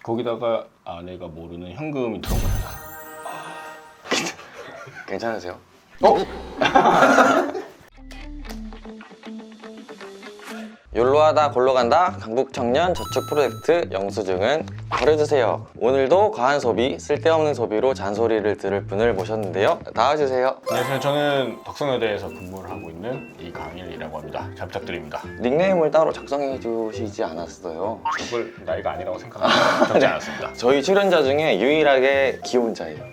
거기다가 아내가 모르는 현금이 들어온 겁니다. 괜찮으세요? 욜로하다 골로간다 강북청년 저축 프로젝트 영수증은 버려주세요. 오늘도 과한 소비, 쓸데없는 소비로 잔소리를 들을 분을 모셨는데요. 나와주세요. 안녕하세요. 저는 덕성여대에서 근무를 하고 있는 이강일이라고 합니다. 잘 부탁드립니다. 닉네임을 따로 작성해 주시지 않았어요? 그걸 나이가 아니라고 생각하면 적지 않았습니다. 저희 출연자 중에 유일하게 기혼자예요.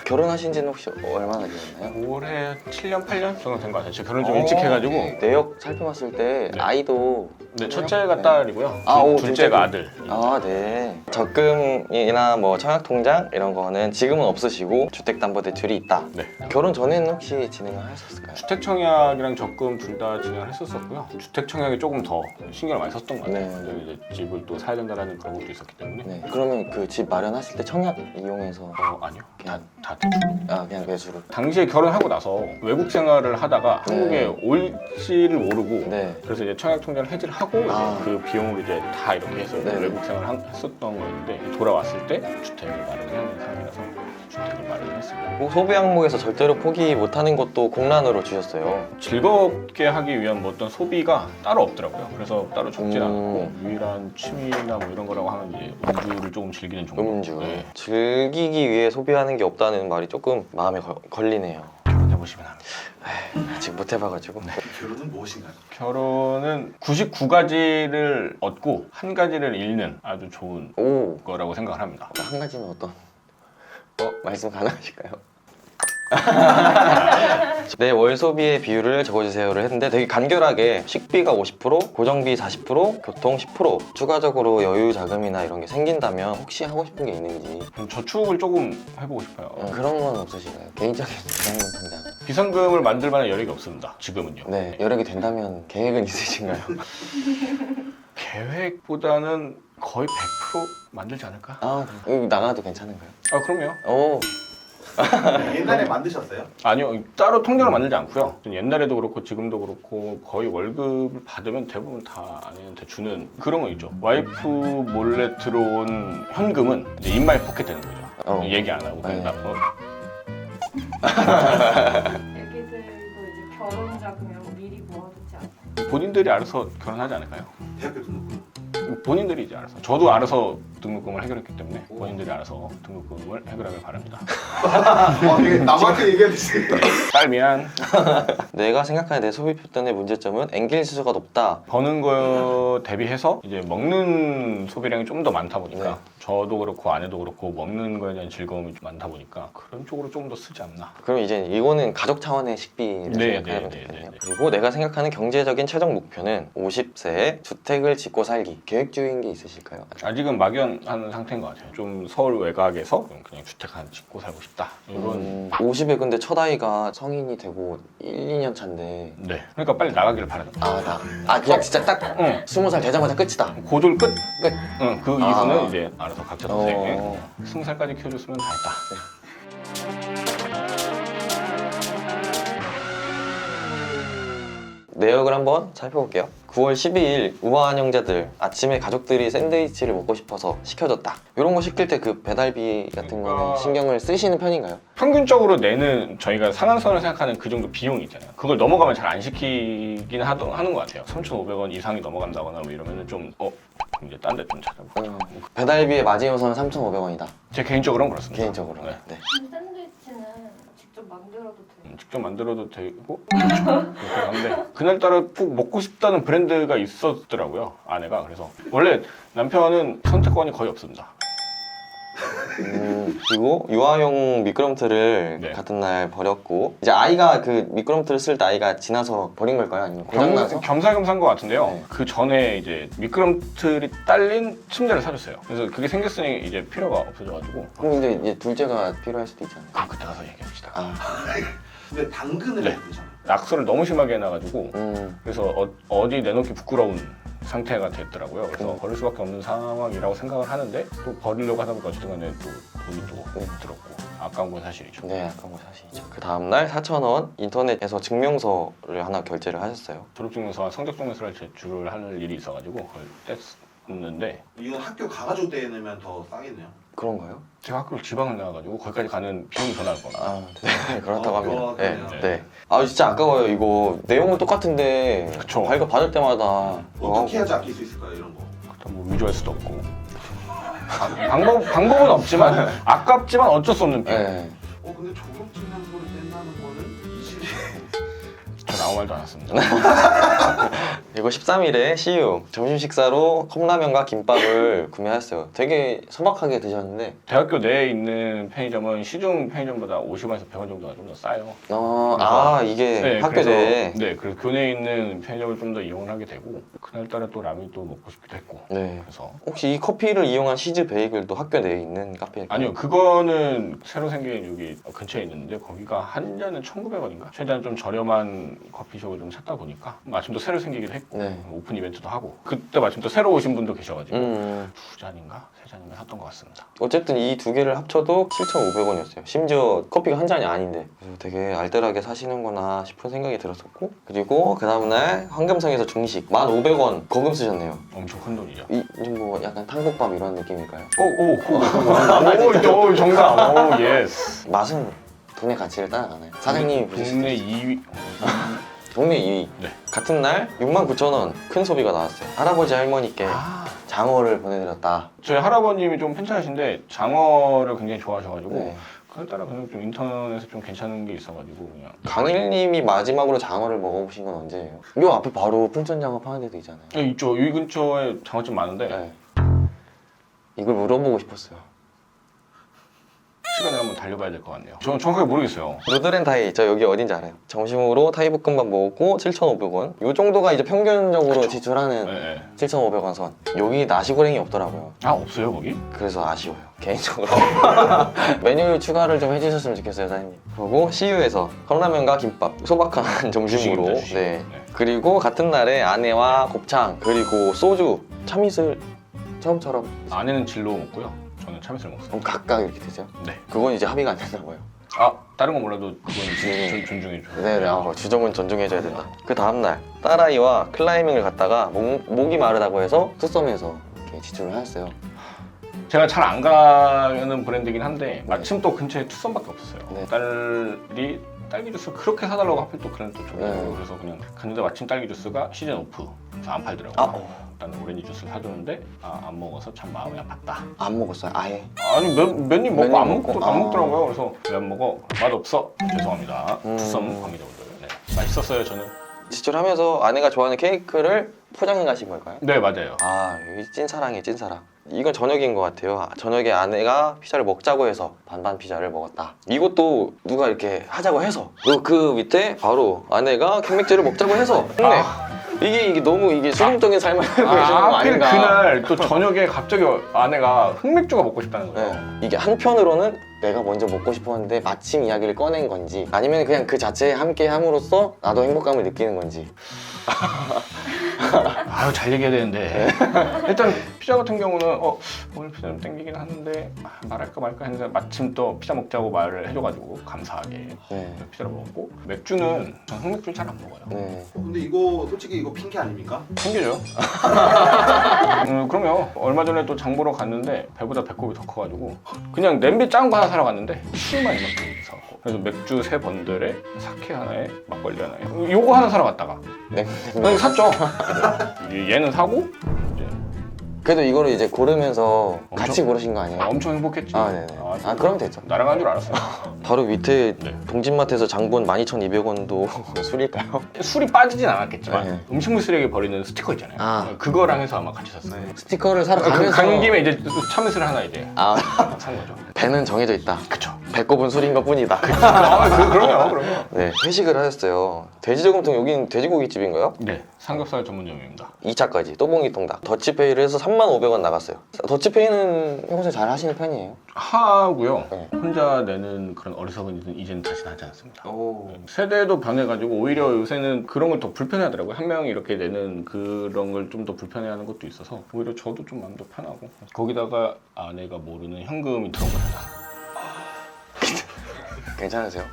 결혼하신 지는 혹시 얼마나 되셨나요? 올해 7년, 8년 정도 된 것 같아요. 제가 결혼 좀 일찍 해가지고. 내역 살펴봤을 때 네. 아이도 네, 첫째가 딸이고요. 오, 둘째가 아들. 네. 적금이나 뭐 청약통장 이런 거는 지금은 없으시고 주택담보대출이 있다. 네. 결혼 전에는 혹시 진행을 하셨을까요? 주택청약이랑 적금 둘 다 진행을 했었었고요. 주택청약이 조금 더 신경을 많이 썼던 것 같아요. 네. 근데 이제 집을 또 사야 된다는 그런 것도 있었기 때문에. 네. 그러면 그 집 마련하실 때 청약 이용해서 아니요. 그냥 다 대출로. 그냥 매수로. 당시에 결혼하고 나서 외국 생활을 하다가 한국에 올지를 모르고 네. 그래서 이제 청약통장을 해지를 하고 이제 그 비용을 이제 다 이렇게 해서 네. 외국 생활을 했었던 거였는데 돌아왔을 때 주택을 마련해야 하는 상황이라서 주택을 마련했습니다. 소비 항목에서 절대로 포기 못하는 것도 공란으로 주셨어요. 즐겁게 하기 위한 뭐 어떤 소비가 따로 없더라고요. 그래서 따로 적진 않고 유일한 취미나 뭐 이런 거라고 하면 이제 음주를 조금 즐기는 정도. 음주. 네. 즐기기 위해 소비하는 게 없다는 말이 조금 마음에 걸리네요. 결혼해보시면 합니다. 아직 못 해봐가지고. 결혼은 무엇인가요? 결혼은 99가지를 얻고 한 가지를 잃는 아주 좋은 오. 거라고 생각을 합니다. 한 가지는 어떤? 말씀 가능하실까요? 네, 월 소비의 비율을 적어주세요를 했는데 되게 간결하게 식비가 50%, 고정비 40%, 교통 10%, 추가적으로 여유 자금이나 이런 게 생긴다면 혹시 하고 싶은 게 있는지 좀 저축을 조금 해보고 싶어요. 그런 건 없으신가요? 개인적인 비상금 통장. 비상금을 만들 만한 여력이 없습니다. 지금은요. 네, 여력이 된다면 계획은 있으신가요? 계획보다는 거의 100% 만들지 않을까? 여기 나가도 괜찮은가요? 그럼요. 오. 옛날에 만드셨어요? 아니요, 따로 통장을 만들지 않고요. 옛날에도 그렇고 지금도 그렇고 거의 월급을 받으면 대부분 다 아내한테 주는 그런 거 있죠. 와이프 몰래 들어온 현금은 이제 인마이 포켓 되는 거죠. 얘기 안 하고 그냥 애기들도 이제 결혼 자금 이런 거 미리 모아두지 않아요? 본인들이 알아서 결혼하지 않을까요? 대학교 등록금. 본인들이 이제 알아서. 저도 알아서 등록금을 해결했기 때문에 본인들이 알아서 등록금을 해결하길 바랍니다. 되게 남한테 얘기하듯이. 딸 미안. 내가 생각하는 내 소비 패턴의 문제점은 엔겔수수가 높다. 버는 거 대비해서 이제 먹는 소비량이 좀 더 많다 보니까 네. 저도 그렇고 아내도 그렇고 먹는 거에 대한 즐거움이 좀 많다 보니까 그런 쪽으로 좀 더 쓰지 않나. 그럼 이제 이거는 가족 차원의 식비를 네, 생각하면 네, 네, 되겠네요. 네, 네. 그리고 내가 생각하는 경제적인 최종 목표는 50세에 주택을 짓고 살기. 계획적인 게 있으실까요? 아직은 막연한 상태인 것 같아요. 좀 서울 외곽에서 그냥 주택 하나 짓고 살고 싶다. 이런. 50에 근데 첫 아이가 성인이 되고 1, 2년 차인데 네. 그러니까 빨리 나가기를 바라는 거예요. 그냥 진짜 딱 응. 20살 되자마자 끝이다. 고졸 끝. 끝. 응. 그 이후는 이제 알아서 각자 동생. 어. 20살까지 키워줬으면 다 했다. 내역을 한번 살펴볼게요. 9월 12일 우아한 형제들 아침에 가족들이 샌드위치를 먹고 싶어서 시켜줬다. 이런 거 시킬 때 그 배달비 같은 거는 신경을 쓰시는 편인가요? 평균적으로 내는 저희가 상한선을 생각하는 그 정도 비용이 있잖아요. 그걸 넘어가면 잘 안 시키긴 하는 것 같아요. 3,500원 이상이 넘어간다거나 뭐 이러면은 좀 이제 딴 데 좀 찾아보고. 배달비의 마지노선은 3,500원이다. 제 개인적으로는 그렇습니다. 개인적으로. 네. 네. 샌드위치는 직접 만들어도 돼요? 직접 만들어도 되고 그렇긴 한데 그날따라 꼭 먹고 싶다는 브랜드가 있었더라고요. 아내가. 그래서 원래 남편은 선택권이 거의 없습니다. 그리고 유아용 미끄럼틀을 네. 같은 날 버렸고 이제 아이가 그 미끄럼틀을 쓸 때 아이가 지나서 버린 걸까요? 아니면 고장나서? 겸사겸사인 것 같은데요. 네. 그 전에 이제 미끄럼틀이 딸린 침대를 사줬어요. 그래서 그게 생겼으니 이제 필요가 없어져가지고 그럼 이제 둘째가 필요할 수도 있잖아요. 그럼 그때 가서 얘기합시다. 근데 당근을 네. 해야 되잖아요. 낙서를 너무 심하게 해놔가지고 음. 그래서 어디 내놓기 부끄러운 상태가 됐더라고요. 그래서 버릴 수밖에 없는 상황이라고 생각을 하는데 또 버리려고 하다 보니까 어쨌든 간에 또 돈이 또 들었고 아까운 건 사실이죠. 네, 아까운 거 사실이죠. 그 다음날 4,000원 인터넷에서 증명서를 하나 결제를 하셨어요. 졸업증명서와 성적증명서를 제출을 할 일이 있어가지고 그걸 있는데 이건 학교 가가지고 떼내면 더 싸겠네요. 그런가요? 제가 학교를 지방을 나와가지고 거기까지 가는 비용이 더 나을 겁니다. 아, 네, 그렇다고 합니다. 네, 그러네요. 네. 아, 진짜 아까워요. 이거 내용은 똑같은데 그쵸. 발급 받을 때마다 어떻게 해야지 아낄 수 있을까요, 이런 거? 일단 뭐 위조할 수도 없고 방법은 없지만 아깝지만 어쩔 수 없는 비용. 네. 근데 졸업증 장소를 뗀다는 거는 20일. 전 아무 말도 안 했습니다. 그리고 13일에 CU 점심 식사로 컵라면과 김밥을 구매했어요. 되게 소박하게 드셨는데 대학교 내에 있는 편의점은 시중 편의점보다 50원에서 100원 정도가 좀 더 싸요. 이게 학교 그래서, 내에 네, 그래서 교내에 있는 편의점을 좀 더 이용을 하게 되고 그날따라 또 라면이 또 먹고 싶기도 했고 네. 그래서 혹시 이 커피를 이용한 시즈 베이글도 학교 내에 있는 카페일까요? 아니요 그거는 새로 생긴 여기 근처에 있는데 거기가 한 잔은 1,900원인가? 최대한 좀 저렴한 커피숍을 좀 찾다 보니까 마침 또 새로 생기기도 했고 네. 오픈 이벤트도 하고 그때 마침 또 새로 오신 분도 계셔가지고 음. 2잔인가? 3잔인가 샀던 것 같습니다. 어쨌든 이 두 개를 합쳐도 7,500원이었어요. 심지어 커피가 한 잔이 아닌데 그래서 되게 알뜰하게 사시는구나 싶은 생각이 들었었고 그리고 그 다음날 황금성에서 중식 1,500원 거금 쓰셨네요. 엄청 큰 돈이죠. 뭐 약간 탕국밥 이런 느낌일까요? 오, 정답. 오, 예스. 맛은 돈의 가치를 따라가나요? 사장님이 부르실 동네 때 2위. 동네 2위. 네. 같은 날 69,000원 큰 소비가 나왔어요. 할아버지 할머니께 장어를 보내드렸다. 저희 할아버님이 좀 편찮으신데 장어를 굉장히 좋아하셔가지고 네. 그날따라 그냥 좀 인터넷에 좀 괜찮은 게 있어가지고 그냥 강일님이 마지막으로 장어를 먹어보신 건 언제예요? 요 앞에 바로 풍천장어 파는 데도 있잖아요. 있죠. 이 근처에 장어집 많은데 네. 이걸 물어보고 싶었어요. 시간을 한번 달려봐야 될 것 같네요. 저는 정확하게 모르겠어요. 누드렌타이 저 여기 어딘지 알아요? 점심으로 타이볶음밥 먹고 7,500원. 요 정도가 이제 평균적으로 지출하는 네. 7,500원 선. 여기 나시고랭이 없더라고요. 아 없어요 거기? 그래서 아쉬워요. 개인적으로. 메뉴 추가를 좀 해주셨으면 좋겠어요, 사장님. 그리고 CU에서 컵라면과 김밥, 소박한 점심으로. 주식입니다, 주식. 네. 네. 그리고 같은 날에 아내와 곱창 그리고 소주, 참이슬 처음처럼 아내는 진로 먹고요. 저는 참이슬 먹습니다. 각각 이렇게 되죠. 네. 그건 이제 합의가 안 됐나 봐요. 아 다른 건 몰라도 그건 존중해줘요. 네네, 주정은 존중해줘야 된다. 그 다음날 딸아이와 클라이밍을 갔다가 목이 마르다고 해서 투썸에서 이렇게 지출을 하였어요. 제가 잘 안 가는 브랜드긴 한데 마침 또 근처에 투썸밖에 없었어요. 네. 딸이 딸기 주스 그렇게 사달라고 하필 또 그런 또 좀 네. 그래서 그냥 갔는데 마침 딸기 주스가 시즌 오프 그래서 안 팔더라고요. 일단 오렌지 주스를 사줬는데 안 먹어서 참 마음이 아팠다. 안 먹었어요, 아예. 아니 몇 입 먹고 몇 안 입 먹고? 먹더라고요. 그래서 왜 안 먹어? 맛없어. 죄송합니다. 음. 투썸 관계자분들. 네. 맛있었어요 저는. 지출하면서 아내가 좋아하는 케이크를 포장해 가신 걸까요? 네 맞아요. 아, 여기 찐사랑이에요, 찐사랑. 이건 저녁인 것 같아요. 저녁에 아내가 피자를 먹자고 해서 반반 피자를 먹었다. 이것도 누가 이렇게 하자고 해서 그리고 그 밑에 바로 아내가 캔맥주를 먹자고 해서 네. 이게 너무 이게 수동적인 삶을 살고 계시는 거 하필 아닌가. 그날 또 저녁에 갑자기 아내가 흑맥주가 먹고 싶다는 거예요. 네. 이게 한편으로는 내가 먼저 먹고 싶었는데 마침 이야기를 꺼낸 건지 아니면 그냥 그 자체에 함께 함으로써 나도 행복감을 느끼는 건지. 아유 잘 얘기해야 되는데 일단 피자 같은 경우는 오늘 피자 좀 땡기긴 하는데 말할까 말까 했는데 마침 또 피자 먹자고 말을 해줘가지고 감사하게 네. 피자를 먹었고 맥주는 전 흑맥주를 잘 안 먹어요. 네. 근데 이거 솔직히 이거 핑계 아닙니까? 챙겨줘요. 그럼요. 얼마 전에 또 장 보러 갔는데 배보다 배꼽이 더 커가지고 그냥 냄비 작은 거 하나 사러 갔는데 술만 이만큼 사갖고 그래서 맥주 3번들에 사케 하나에 막걸리 하나에 요거 하나 사러 갔다가 네. 그냥 샀죠. 얘는 사고 이제 그래도 이거를 이제 고르면서 같이 엄청- 고르신 거 아니에요? 엄청 행복했지. 아, 네네. 아, 그럼 됐죠. 나랑 한 줄 알았어요. 바로 밑에 네. 동진마트에서 장본 12,200원도 술일까요? 술이 빠지진 않았겠지만 네. 음식물 쓰레기 버리는 스티커 있잖아요. 아. 그거랑 해서 아마 같이 샀어요. 스티커를 사러 그 가면서 간 김에 이제 참이슬 하나 이제 아, 산 거죠. 배는 정해져 있다. 그쵸. 배꼽은 술인 것 뿐이다. 그럼요. 네, 회식을 하셨어요. 돼지저금통 여긴 돼지고기집인가요? 네, 삼겹살 전문점입니다. 2차까지 또봉이 통닭 더치페이를 해서 35,000원 나갔어요. 더치페이는 평소에 잘 하시는 편이에요? 하고요. 네. 혼자 내는 그런 어리석은 일은 이제는 다시는 하지 않습니다. 오. 세대도 변해가지고 오히려 요새는 그런 걸 더 불편해하더라고요. 한 명이 이렇게 내는 그런 걸 좀 더 불편해하는 것도 있어서 오히려 저도 좀 마음도 편하고 거기다가 아내가 모르는 현금이 들어오거나 괜찮으세요?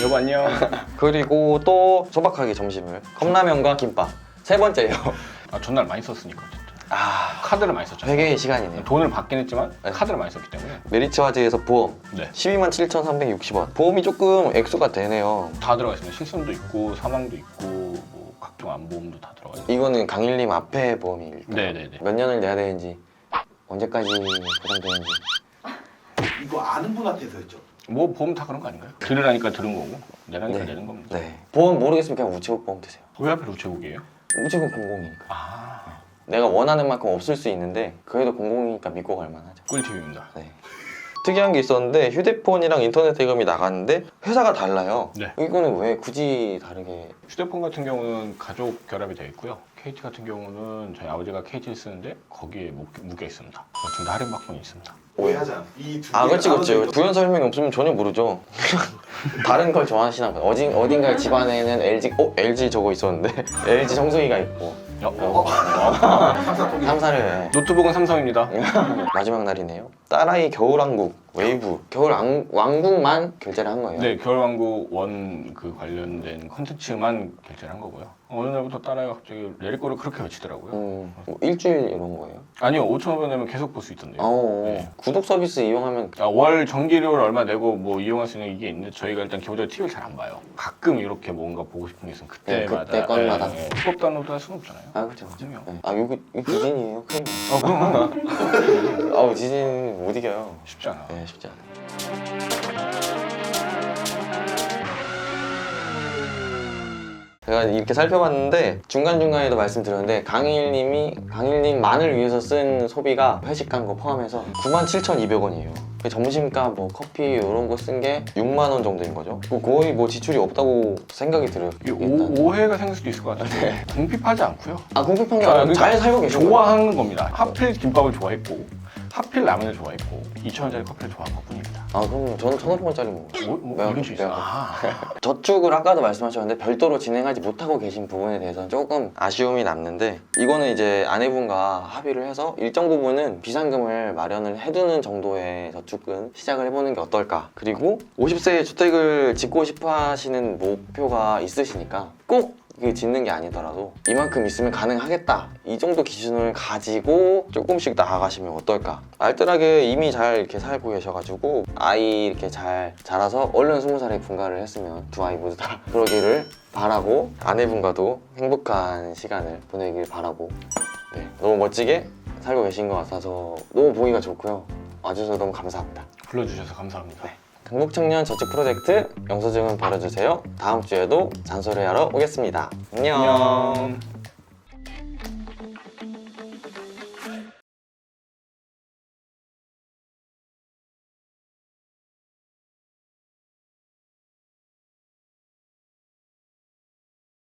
여보 안녕. 그리고 또 소박하게 점심을 컵라면과 김밥 세 번째예요. 아 전날 많이 썼으니까 진짜. 아, 카드를 많이 썼잖아요. 회계의 시간이네요. 돈을 받긴 했지만 네. 카드를 많이 썼기 때문에 메리츠 화재에서 보험 네. 127,360원. 보험이 조금 액수가 되네요. 다 들어가 있습니다. 실손도 있고 사망도 있고 뭐 각종 안보험도 다 들어가 있어요. 이거는 강일님 앞에 보험이일까요? 네네네. 몇 년을 내야 되는지, 언제까지 보장되는지. 이거 아는 분한테서 했죠. 뭐 보험 다 그런 거 아닌가요? 들으라니까 들은 거고 내라니까 네. 내는 겁니다. 네. 보험 모르겠으면 그냥 우체국 보험 드세요. 왜 하필 우체국이에요? 우체국 공공이니까. 아 내가 원하는 만큼 없을 수 있는데 그래도 공공이니까 믿고 갈 만하죠. 꿀팁입니다. 네. 특이한 게 있었는데 휴대폰이랑 인터넷 대금이 나갔는데 회사가 달라요. 네. 이거는 왜 굳이 다르게? 휴대폰 같은 경우는 가족 결합이 되어 있고요. KT 같은 경우는 저희 아버지가 KT를 쓰는데 거기에 묶여 있습니다. 지금 다 할인 받고는 있습니다. 오해하잖아. 이두 아 그렇지 그렇지. 부연 설명이 없으면 전혀 모르죠. 다른 걸 좋아하시나 봐요. 어딘가의 집안에는 LG LG 저거 있었는데 LG 정수기가 있고 삼사를 노트북은 삼성입니다. 마지막 날이네요. 딸아이 겨울왕국 웨이브 겨울왕국만 결제를 한 거예요. 네, 겨울왕국 원 그 관련된 컨텐츠만 결제를 한 거고요. 어느 날부터 딸아이가 갑자기 내릴 거를 그렇게 외치더라고요. 뭐 일주일 이런 거예요. 아니요, 5,000원 내면 계속 볼 수 있던데요. 네. 구독 서비스 이용하면 월 전기료를 얼마 내고 뭐 이용할 수 있는 이게 있는데 저희가 일단 기본적으로 TV를 잘 안 봐요. 가끔 이렇게 뭔가 보고 싶은 게 있으면 그때마다 그때 건마다. 수업 다운로드 할 수는 없잖아요. 아 그렇죠. 그럼요. 네. 아 여기 디즈니예요. 크림. 그럼 아우 디즈니 못 이겨요. 쉽지 않아. 네 쉽지 않아. 제가 이렇게 살펴봤는데 중간중간에도 말씀드렸는데 강일님만을 위해서 쓴 소비가 회식 간 거 포함해서 97,200원이에요. 점심값 뭐 커피 이런 거 쓴 게 6만 원 정도인 거죠. 거의 뭐 지출이 없다고 생각이 들어요. 이게 일단. 오해가 생길 수도 있을 것 같은데 궁핍하지 않고요. 아 궁핍한 게 아, 아니라 그러니까 잘 살고 계신 거예요. 좋아하는 겁니다. 하필 김밥을 좋아했고 하필 라면을 좋아했고 2,000원짜리 커피를 좋아한 것뿐입니다. 아 그럼 저는 1,500원짜리 먹어요. 뭐 이런 수 있어. 내가 아. 저축을 아까도 말씀하셨는데 별도로 진행하지 못하고 계신 부분에 대해서는 조금 아쉬움이 남는데 이거는 이제 아내분과 합의를 해서 일정 부분은 비상금을 마련을 해두는 정도의 저축은 시작을 해보는 게 어떨까. 그리고 50세에 주택을 짓고 싶어 하시는 목표가 있으시니까 꼭 그게 짓는 게 아니더라도 이만큼 있으면 가능하겠다 이 정도 기준을 가지고 조금씩 나아가시면 어떨까. 알뜰하게 이미 잘 이렇게 살고 계셔가지고 아이 이렇게 잘 자라서 얼른 20살에 분가를 했으면 두 아이 모두 다 그러기를 바라고 아내분과도 행복한 시간을 보내길 바라고 네, 너무 멋지게 살고 계신 것 같아서 너무 보기가 좋고요. 와주셔서 너무 감사합니다. 불러주셔서 감사합니다. 네. 강북청년 저축 프로젝트 영수증은 버려주세요. 다음 주에도 잔소리하러 오겠습니다. 안녕. 안녕.